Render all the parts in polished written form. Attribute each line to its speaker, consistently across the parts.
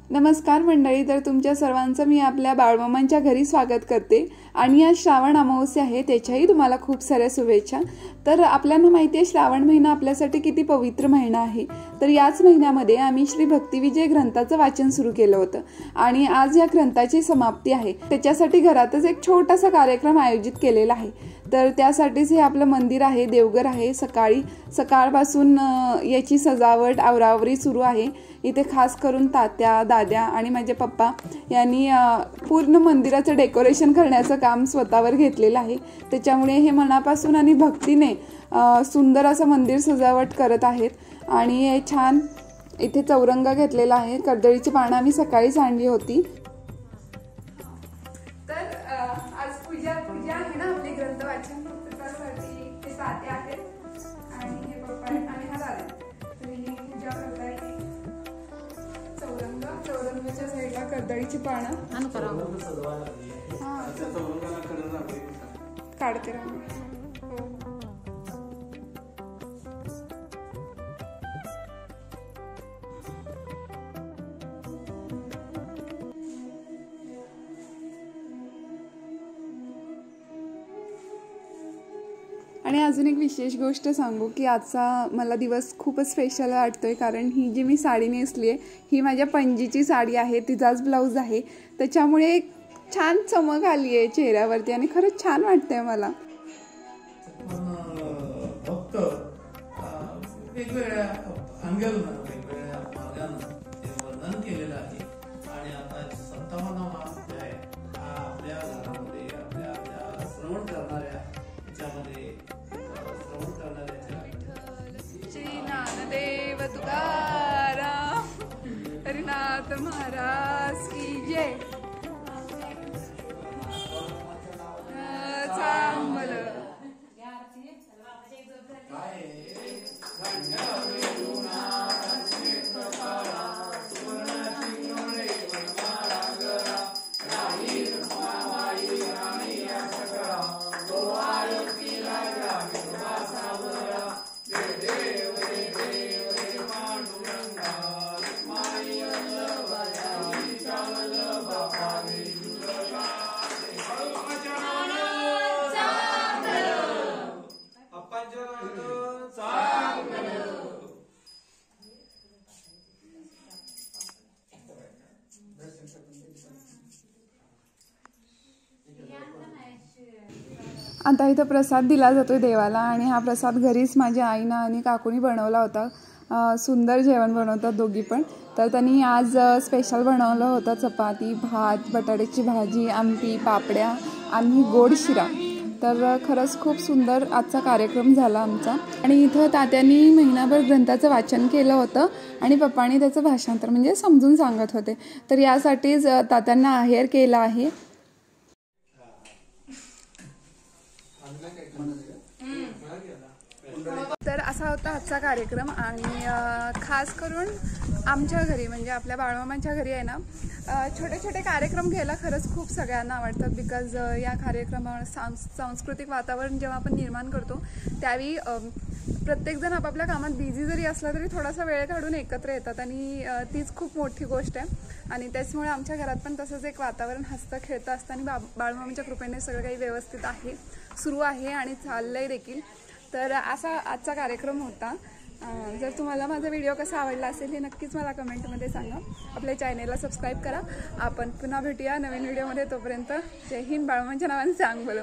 Speaker 1: नमस्कार मंडळी, तर तुमच्या सर्वांचं मी आपल्या बाळमामांच्या घरी स्वागत करते आणि आज श्रावण अमावस्या आहे, त्याच्याही तुम्हाला खूप साऱ्या शुभेच्छा। तर आपल्याला माहिती आहे श्रावण महिना आपल्यासाठी किती पवित्र महिना आहे। तर याच महिन्यामध्ये आम्ही श्री भक्तिविजय ग्रंथाचं वाचन सुरू केलं होतं आणि आज या ग्रंथाची समाप्ती आहे। त्याच्यासाठी घरातच एक छोटासा कार्यक्रम आयोजित केलेला आहे। तर त्यासाठीच हे आपलं मंदिर आहे, देवघर आहे। सकाळपासून याची सजावट आवरावरी सुरू आहे। इथे खास करून तात्या, दाद्या आणि माझे पप्पा यांनी पूर्ण मंदिराचं डेकोरेशन करण्याचं काम स्वतःवर घेतलेलं आहे। त्याच्यामुळे हे मनापासून आणि भक्तीने सुंदर असं मंदिर सजावट करत आहेत आणि छान इथे चौरंग घेतलेला आहे। कर्दळीची पानं आम्ही सकाळीच आणली होती। तर आज पूजा आहे ना आपली ग्रंथ वाचन पुस्तकासाठी ते तात्या आहेत आणि हे पप्पा आणि हा दादा। तर ही पूजा करताय चौरंगाच्या साईडला कर्दळीची पानं काढते आणि अजून एक विशेष गोष्ट सांगू की आजचा मला दिवस खूपच स्पेशल वाटतोय, कारण ही जी मी साडी नेसली आहे ही माझ्या पणजीची साडी आहे, तिचाच ब्लाऊज आहे। त्याच्यामुळे एक छान चमक आली आहे चेहऱ्यावरती आणि खरंच छान वाटतंय मला।
Speaker 2: भक्त वेगवेगळ्या अंगानं वेगवेगळ्या मार्गानं ते वर्णन केलेलं आहे आणि आता 57वा अध्याय हा आपल्या घरामध्ये आपल्या श्रवण करणाऱ्या याच्यामध्ये श्रवण करणाऱ्याच्या
Speaker 1: श्री ज्ञानदेव तुकाराम हरिनाथ महाराज की जय। आता इथं प्रसाद दिला जातोय देवाला आणि हा प्रसाद घरीच माझ्या आईनं आणि काकूनी बनवला होता। सुंदर जेवण बनवतात दोघी पण। तर त्यांनी आज स्पेशल बनवलं होतं चपाती, भात, बटाट्याची भाजी, आमटी, पापड्या आणि गोड शिरा। तर खरंच खूप सुंदर आजचा कार्यक्रम झाला आमचा। आणि इथं तात्यांनी महिनाभर ग्रंथाचं वाचन केलं होतं आणि पप्पांनी त्याचं भाषांतर म्हणजे समजून सांगत होते। तर यासाठीच तात्यांना आहेर केला आहे। तर असा होता आजचा कार्यक्रम आणि खास करून आमच्या घरी म्हणजे आपल्या बाळमामांच्या घरी आहे ना छोटे छोटे कार्यक्रम घ्यायला खरंच खूप सगळ्यांना आवडतात। बिकॉज या कार्यक्रमावर सांस्कृतिक वातावरण जेव्हा आपण निर्माण करतो त्यावेळी प्रत्येकजण आपापल्या कामात बिझी जरी असला तरी थोडासा वेळ काढून एकत्र येतात आणि तीच खूप मोठी गोष्ट आहे। आणि त्याचमुळे आमच्या घरात पण तसंच एक वातावरण हसतं खेळतं असतं आणि बाळमामांच्या कृपेने सगळं काही व्यवस्थित आहे, सुरू आहे आणि चाललंय देखील। तर असा आजचा कार्यक्रम होता। जर तुम्हाला माझा व्हिडिओ कसा आवडला असेल हे नक्कीच मला कमेंटमध्ये सांगा। आपल्या चॅनेलला सबस्क्राईब करा। आपण पुन्हा भेटूया नवीन व्हिडिओमध्ये। तोपर्यंत जय हिंद। बाळमामांच्या नावाने सांग बोलो।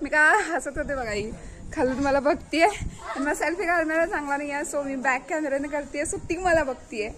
Speaker 1: मी काय हसत होते बघा, ही खालून मला बघतीये आणि मला सेल्फी काढण्याला चांगला नाही आहे, सो मी बॅक कॅमेऱ्याने करते, सो ती मला बघतीये।